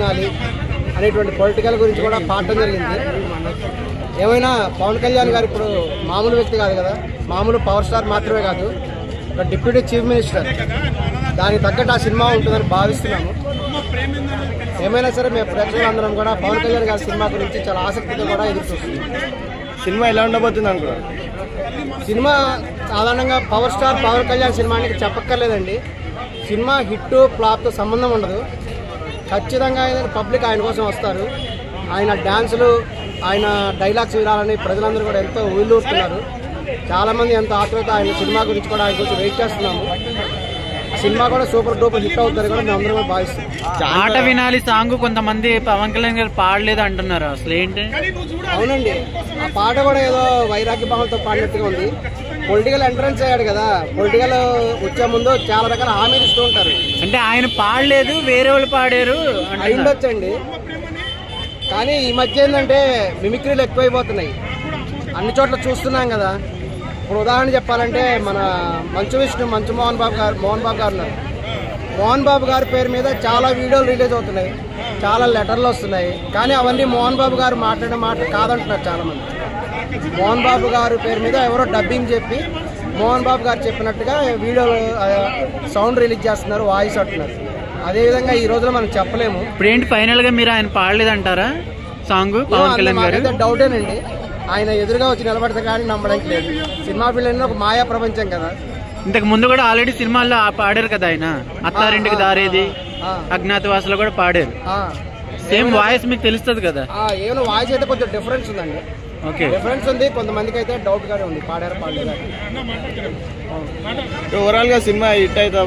తినాలి అనేటువంటి పొలిటికల్ గురించి కూడా పాడటం జరిగింది. ఏమైనా పవన్ కళ్యాణ్ గారు ఇప్పుడు మామూలు వ్యక్తి కాదు కదా, మామూలు పవర్ స్టార్ మాత్రమే కాదు, ఒక డిప్యూటీ చీఫ్ మినిస్టర్. దానికి తగ్గట్టు ఆ సినిమా ఉంటుందని భావిస్తున్నాము. ఏమైనా సరే మేము ప్రేక్షకులందరం కూడా పవన్ కళ్యాణ్ గారి సినిమా గురించి చాలా ఆసక్తిగా కూడా ఎదురు చూస్తున్నాం. సినిమా ఎలా ఉండబోతుంది అనుకున్నారు? సినిమా సాధారణంగా పవర్ స్టార్ పవన్ కళ్యాణ్ సినిమానికి చెప్పక్కర్లేదండి. సినిమా హిట్ ఫ్లాప్తో సంబంధం ఉండదు. ఖచ్చితంగా పబ్లిక్ ఆయన కోసం వస్తారు. ఆయన డ్యాన్సులు, ఆయన డైలాగ్స్ వినాలని ప్రజలందరూ కూడా ఎంతో ఊళ్ళూరుతున్నారు. చాలామంది ఎంతో ఆతృత ఆయన సినిమా గురించి కూడా ఆయన గురించి వెయిట్ చేస్తున్నాము. సినిమా కూడా సూపర్ డూపర్ హిట్ అవుతుంది కూడా మేము అందరం భావిస్తాం. ఆట వినాలి సాంగ్ కొంతమంది పవన్ కళ్యాణ్ గారు పాడలేదు అంటున్నారు, అసలు ఏంటి? అవునండి, ఆ పాట కూడా ఏదో వైరాగ్య భావంతో పాడినట్టుగా ఉంది. పొలిటికల్ ఎంట్రన్స్ అయ్యాడు కదా, పొలిటికల్ వచ్చే ముందు చాలా రకాల హామీలు ఇస్తూ ఉంటారు. అంటే ఆయన పాడలేదు, వేరే వాళ్ళు పాడారు అయి ఉండొచ్చండి. కానీ ఈ మధ్య ఏంటంటే మిమిక్రీలు ఎక్కువైపోతున్నాయి, అన్ని చోట్ల చూస్తున్నాం కదా. ఇప్పుడు ఉదాహరణ చెప్పాలంటే మన మంచు విష్ణు, మంచు మోహన్ బాబు గారు ఉన్నారు. మోహన్ బాబు గారి పేరు మీద చాలా వీడియోలు రిలీజ్ అవుతున్నాయి, చాలా లెటర్లు వస్తున్నాయి. కానీ అవన్నీ మోహన్ బాబు గారు మాట్లాడిన మాట కాదంటున్నారు చాలామంది. మోహన్ బాబు గారి పేరు మీద ఎవరో డబ్బింగ్ చెప్పి మోహన్ బాబు గారు చెప్పినట్టుగా వీడియో సౌండ్ రిలీజ్ చేస్తున్నారు, వాయిస్ అంటున్నారు. అదేవిధంగా ఈ రోజులో మనం చెప్పలేము. ఇప్పుడు ఏంటి ఫైనల్ గా మీరు ఆయన పాడలేదంటారా సాంగ్ పవన్ కళ్యాణ్ గారు? డౌటేనండి. ఆయన ఎదురుగా వచ్చి నిలబడితే కానీ నమ్మడానికి లేదు. సినిమా ఫీల్డ్ ఒక మాయా ప్రపంచం కదా. ఇంతకు ముందు కూడా ఆల్రెడీ సినిమాల్లో పాడారు కదా ఆయన, అత్తారింటికి దారేది, అజ్ఞాతవాసులో కూడా పాడారు. సేమ్ వాయిస్ మీకు తెలుస్తుంది కదా? ఏమైనా వాయిస్ అయితే కొంచెం డిఫరెన్స్ ఉందండి. ఓకే, డిఫరెన్స్ ఉంది. కొంతమందికి అయితే డౌట్ గానే ఉంది పాడారు పాడలేదు. ఓవరాల్ గా సినిమా హిట్ అయితే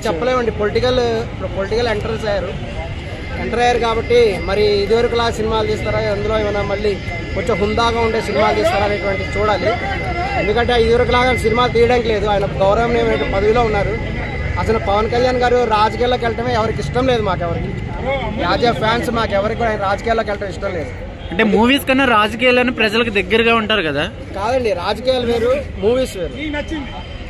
చెప్పలేమండి. పొలిటికల్ ఎంటర్ అయ్యారు కాబట్టి మరి ఇదివరకులా సినిమాలు తీస్తారా, అందులో ఏమైనా మళ్ళీ కొంచెం హుందాగా ఉండే సినిమాలు తీస్తారా అనేటువంటి చూడాలి. ఎందుకంటే ఇదివరకులాగా సినిమాలు తీయడానికి లేదు. ఆయన గౌరవనీయమైన పదవిలో ఉన్నారు. అసలు పవన్ కళ్యాణ్ గారు రాజకీయాల్లోకి వెళ్ళటమే ఎవరికి ఇష్టం లేదు. మాకెవరికి యాజ్ ఏ ఫ్యాన్స్ మాకెవరికి కూడా ఆయన రాజకీయాల్లోకి వెళ్ళటం ఇష్టం లేదు. అంటే మూవీస్ కన్నా రాజకీయాలను ప్రజలకు దగ్గరగా ఉంటారు కదా? కాదండి, రాజకీయాలు వేరు, మూవీస్ వేరు.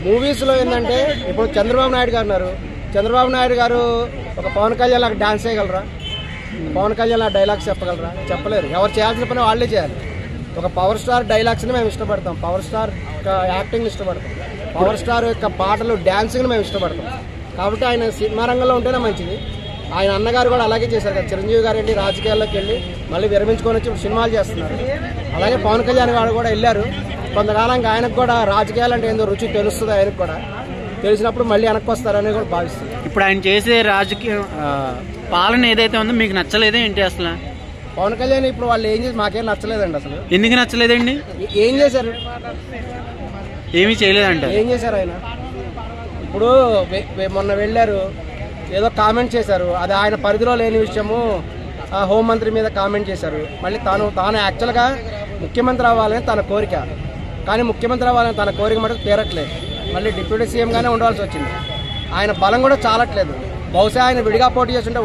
మూవీస్లో ఏంటంటే ఇప్పుడు చంద్రబాబు నాయుడు గారు ఉన్నారు. చంద్రబాబు నాయుడు గారు ఒక పవన్ కళ్యాణ్ లాగా డాన్స్ చేయగలరా? పవన్ కళ్యాణ్ లాగా డైలాగ్స్ చెప్పగలరా? చెప్పలేరు. ఎవరు చేయాల్సిన పని వాళ్ళే చేయాలి. ఒక పవర్ స్టార్ డైలాగ్స్ని మేము ఇష్టపడతాం, పవర్ స్టార్ యాక్టింగ్ని ఇష్టపడతాం, పవర్ స్టార్ యొక్క పాటలు డ్యాన్సింగ్ని మేము ఇష్టపడతాం. కాబట్టి ఆయన సినిమా రంగంలో ఉంటేనే మంచిది. ఆయన అన్నగారు కూడా అలాగే చేశారు కదా. చిరంజీవి గారు వెళ్ళి రాజకీయాల్లోకి వెళ్ళి మళ్ళీ విరమించుకొని వచ్చి ఇప్పుడు సినిమాలు చేస్తున్నారు. అలాగే పవన్ కళ్యాణ్ గారు కూడా వెళ్ళారు. కొంతకాలంగా ఆయనకు కూడా రాజకీయాలు అంటే ఏందో రుచి తెలుస్తుంది. ఆయనకు కూడా తెలిసినప్పుడు మళ్ళీ వెనక్కి వస్తారని కూడా భావిస్తుంది. ఇప్పుడు ఆయన చేసే రాజకీయ పాలన ఏదైతే ఉందో మీకు నచ్చలేదే ఏంటి అసలు? పవన్ కళ్యాణ్ ఇప్పుడు వాళ్ళు ఏం చేసి మాకేం నచ్చలేదండి. అసలు ఎందుకు నచ్చలేదండి? ఏం చేశారు? ఏమీ చేయలేదంట. ఏం చేశారు ఆయన? ఇప్పుడు మొన్న వెళ్ళారు, ఏదో కామెంట్ చేశారు, అది ఆయన పరిధిలో లేని విషయము. హోంమంత్రి మీద కామెంట్ చేశారు. మళ్ళీ తాను యాక్చువల్గా ముఖ్యమంత్రి అవ్వాలని తన కోరిక, కానీ ముఖ్యమంత్రి అవ్వాలని తన కోరిక మటుకు తీరట్లేదు. మళ్ళీ డిప్యూటీ సీఎంగానే ఉండవలసి వచ్చింది. ఆయన బలం కూడా చాలట్లేదు. బహుశా ఆయన విడిగా పోటీ చేస్తుంటే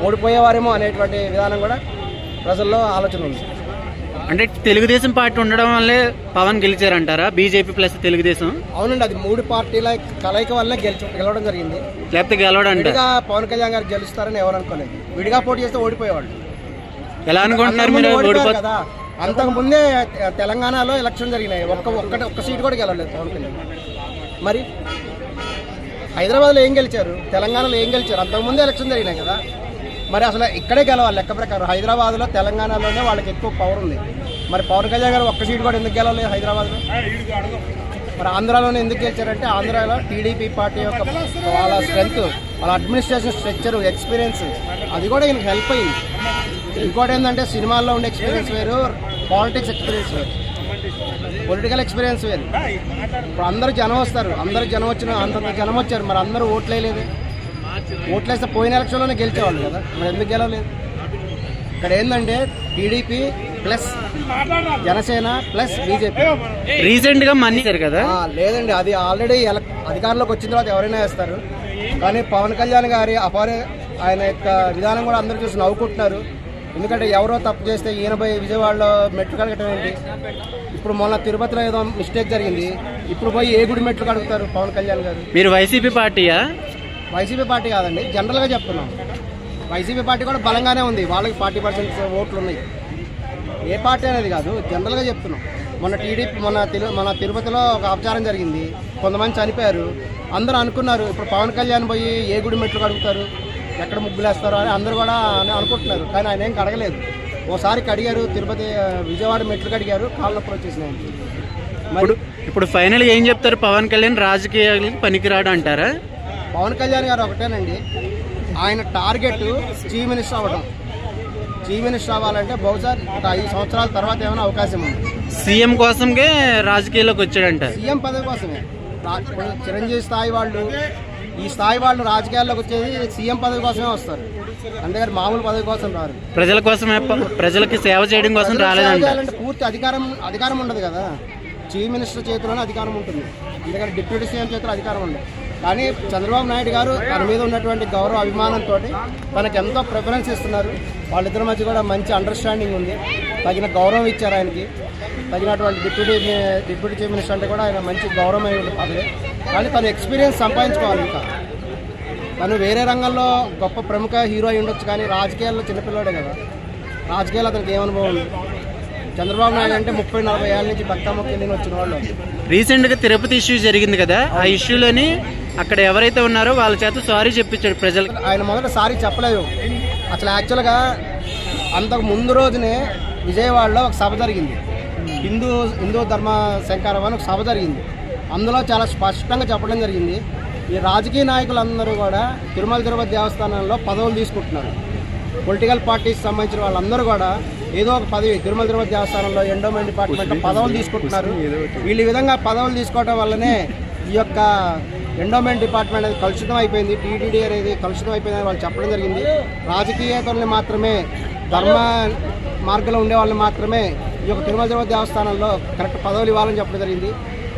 ఓడిపోయేవారేమో అనేటువంటి విధానం కూడా ప్రజల్లో ఆలోచన ఉంది. అంటే తెలుగుదేశం పార్టీ ఉండడం వల్లే పవన్ గెలిచారంటారా? BJP plus Telugu Desam? అవునండి, అది 3 పార్టీల కలయిక వల్లనే గెలవడం జరిగింది. లేకపోతే గెలవడం పవన్ కళ్యాణ్ గారు గెలుస్తారని ఎవరు అనుకోలేదు. విడిగా పోటీ చేస్తే ఓడిపోయేవాళ్ళు. ఎలా అనుకుంటున్నారు మీరు? కదా, అంతకు ముందే తెలంగాణలో ఎలక్షన్ జరిగినాయి. ఒక్క సీటు కూడా గెలవలేదు పవన్ కళ్యాణ్. మరి హైదరాబాద్లో ఏం గెలిచారు, తెలంగాణలో ఏం గెలిచారు? అంతకుముందే ఎలక్షన్ జరిగినాయి కదా. మరి అసలు ఇక్కడే గెలవాలి లెక్క ప్రకారం. హైదరాబాద్లో తెలంగాణలోనే వాళ్ళకి ఎక్కువ పవర్ ఉంది. మరి పవన్ కళ్యాణ్ గారు ఒక్క సీటు కూడా ఎందుకు గెలవలేదు హైదరాబాద్లో? మరి ఆంధ్రాలోనే ఎందుకు గెలిచారంటే ఆంధ్రాలో టీడీపీ పార్టీ యొక్క వాళ్ళ స్ట్రెంత్, వాళ్ళ అడ్మినిస్ట్రేషన్ స్ట్రక్చర్, ఎక్స్పీరియన్స్, అది కూడా ఈయనకి హెల్ప్ అయింది. ఇంకోటి ఏంటంటే సినిమాల్లో ఉండే ఎక్స్పీరియన్స్ వేరు, పాలిటిక్స్ ఎక్స్పీరియన్స్ వేరు, పొలిటికల్ ఎక్స్పీరియన్స్ వేరు. ఇప్పుడు అందరూ జనం వస్తారు, అంత జనం వచ్చారు, మరి అందరూ ఓట్లేయలేదు. ఓట్లేస్తే పోయిన ఎలక్షన్లోనే గెలిచేవాళ్ళు కదా, మరి ఎందుకు గెలవలేదు? ఇక్కడ ఏంటంటే TDP plus Janasena plus BJP recent గా మన్నిసారు కదా. లేదండి, అది ఆల్రెడీ అధికారంలోకి వచ్చిన తర్వాత ఎవరైనా వేస్తారు. కానీ పవన్ కళ్యాణ్ గారి ఆయన యొక్క విధానం కూడా అందరూ చూసి నవ్వుకుంటున్నారు. ఎందుకంటే ఎవరో తప్పు చేస్తే ఈయన పోయి విజయవాడలో మెట్లు కడగటం ఏంటి? ఇప్పుడు మొన్న తిరుపతిలో ఏదో మిస్టేక్ జరిగింది, ఇప్పుడు పోయి ఏ గుడి మెట్లు కడుగుతారు పవన్ కళ్యాణ్ గారు? మీరు వైసీపీ పార్టీయా? వైసీపీ పార్టీ కాదండి, జనరల్గా చెప్తున్నాం. వైసీపీ పార్టీ కూడా బలంగానే ఉంది, వాళ్ళకి 40% ఓట్లు ఉన్నాయి. ఏ పార్టీ అనేది కాదు, జనరల్గా చెప్తున్నాం. మొన్న టీడీపీ మన తిరుపతిలో ఒక అపచారం జరిగింది, కొంతమంది చనిపోయారు. అందరూ అనుకున్నారు ఇప్పుడు పవన్ కళ్యాణ్ పోయి ఏ గుడి మెట్లు కడుగుతారు, ఎక్కడ ముగ్గులేస్తారో అని అందరూ కూడా అనుకుంటున్నారు. కానీ ఆయన ఏం కడగలేదు. ఓసారి కడిగారు, తిరుపతి విజయవాడ మెట్లు కడిగారు, కాళ్ళ నొప్పులు వచ్చేసినాయి. ఇప్పుడు ఫైనల్ ఏం చెప్తారు? పవన్ కళ్యాణ్ రాజకీయాలకు పనికిరాడు అంటారా? పవన్ కళ్యాణ్ గారు ఒకటేనండి, ఆయన టార్గెట్ చీఫ్ మినిస్టర్ అవ్వడం. చీఫ్ మినిస్టర్ అవ్వాలంటే బహుశా ఒక 5 సంవత్సరాల తర్వాత ఏమైనా అవకాశం ఉంది. సీఎం కోసంకే రాజకీయాల్లోకి వచ్చాడంట. సీఎం పదవి కోసమే. చిరంజీవి స్థాయి వాళ్ళు, ఈ స్థాయి వాళ్ళు రాజకీయాల్లోకి వచ్చేది సీఎం పదవి కోసమే వస్తారు, అంతేగాని మామూలు పదవి కోసం రారు. ప్రజల కోసమే, ప్రజలకి సేవ చేయడం కోసం రాలేదంటే పూర్తి అధికారం ఉండదు కదా. చీఫ్ మినిస్టర్ చేతిలోనే అధికారం ఉంటుంది, ఎందుకంటే డిప్యూటీ సీఎం చేతిలో అధికారం ఉండదు. కానీ చంద్రబాబు నాయుడు గారు తన మీద ఉన్నటువంటి గౌరవ అభిమానంతో తనకు ఎంతో ప్రిఫరెన్స్ ఇస్తున్నారు. వాళ్ళిద్దరి మధ్య కూడా మంచి అండర్స్టాండింగ్ ఉంది, తగిన గౌరవం ఇచ్చారు ఆయనకి. తగినటువంటి డిప్యూటీ చీఫ్ మినిస్టర్ అంటే కూడా ఆయన మంచి గౌరవం అయి ఉంటుంది పదవి. కానీ తను ఎక్స్పీరియన్స్ సంపాదించుకోవాలి. ఇంకా తను వేరే రంగంలో గొప్ప ప్రముఖ హీరో అయి ఉండొచ్చు, కానీ రాజకీయాల్లో చిన్నపిల్లాడే కదా. రాజకీయాల్లో అతనికి ఏమనుభవం ఉంది. చంద్రబాబు నాయుడు అంటే 30-40 ఏళ్ళ నుంచి భక్తమ్మకి వెళ్ళి వచ్చిన వాళ్ళు. రీసెంట్గా తిరుపతి ఇష్యూ జరిగింది కదా, ఆ ఇష్యూలోని అక్కడ ఎవరైతే ఉన్నారో వాళ్ళ చేత సారీ చెప్పించాడు ప్రజలకు. ఆయన మొదట సారీ చెప్పలేదు. అసలు యాక్చువల్గా అంతకు ముందు రోజునే విజయవాడలో ఒక సభ జరిగింది, హిందూ ధర్మ శంకరం అని ఒక సభ జరిగింది. అందులో చాలా స్పష్టంగా చెప్పడం జరిగింది, ఈ రాజకీయ నాయకులందరూ కూడా తిరుపతి దేవస్థానంలో పదవులు తీసుకుంటున్నారు. పొలిటికల్ పార్టీకి సంబంధించిన వాళ్ళందరూ కూడా ఏదో ఒక పదవి తిరుపతి దేవస్థానంలో ఎండోమెంట్ డిపార్ట్మెంట్లో పదవులు తీసుకుంటున్నారు. వీళ్ళు ఈ విధంగా పదవులు తీసుకోవడం వల్లనే ఈ యొక్క ఎండోమెంట్ డిపార్ట్మెంట్ అనేది కలుషితం అయిపోయింది, టీటీడీ అనేది కలుషితం అయిపోయిందని వాళ్ళు చెప్పడం జరిగింది. రాజకీయేతరుల్ని మాత్రమే, ధర్మ మార్గంలో ఉండే వాళ్ళని మాత్రమే ఈ యొక్క తిరుపతి దేవస్థానంలో కరెక్ట్ పదవులు ఇవ్వాలని చెప్పడం జరిగింది.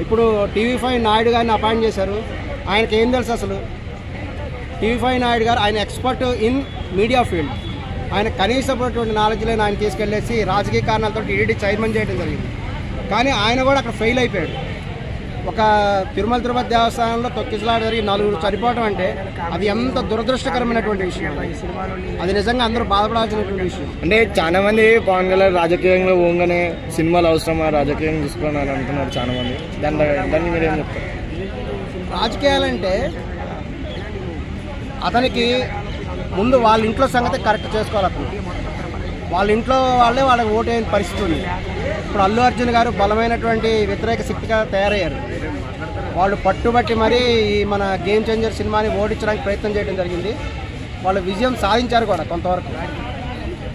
ఇప్పుడు TV5 నాయుడు గారిని అపాయింట్ చేశారు. ఆయనకి ఏం తెలుసు అసలు? TV5 నాయుడు గారు ఆయన ఎక్స్పర్ట్ ఇన్ మీడియా ఫీల్డ్. ఆయన కనీసమైనటువంటి నాలెడ్జ్ లేని ఆయన తీసుకెళ్లేసి రాజకీయ కారణాలతో టీటీడీ చైర్మన్ చేయడం జరిగింది. కానీ ఆయన కూడా అక్కడ ఫెయిల్ అయిపోయాడు. ఒక తిరుపతి దేవస్థానంలో తొక్కిసలాట జరిగి 4 చనిపోవడం అంటే అది ఎంత దురదృష్టకరమైనటువంటి విషయం. అది నిజంగా అందరూ బాధపడాల్సినటువంటి విషయం. అంటే చాలా మంది పవన్ కళ్యాణ్ రాజకీయంలో పోగానే సినిమాలు అవసరమా, రాజకీయం తీసుకున్నాను అంటున్నారు చాలా మంది. దాన్ని మీరేం చెప్తారు? రాజకీయాలంటే అతనికి ముందు వాళ్ళ ఇంట్లో సంగతి కరెక్ట్ చేసుకోవాలి. అతను వాళ్ళ ఇంట్లో వాళ్ళే వాళ్ళకి ఓటైన పరిస్థితి ఉంది. ఇప్పుడు అల్లు అర్జున్ గారు బలమైనటువంటి వ్యతిరేక శక్తిగా తయారయ్యారు. వాళ్ళు పట్టుబట్టి మరీ ఈ మన గేమ్ చేంజర్ సినిమాని ఓడించడానికి ప్రయత్నం చేయడం జరిగింది. వాళ్ళు విజయం సాధించారు కూడా కొంతవరకు.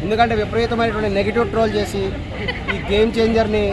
ఎందుకంటే విపరీతమైనటువంటి నెగిటివ్ ట్రోల్ చేసి ఈ గేమ్ చేంజర్ని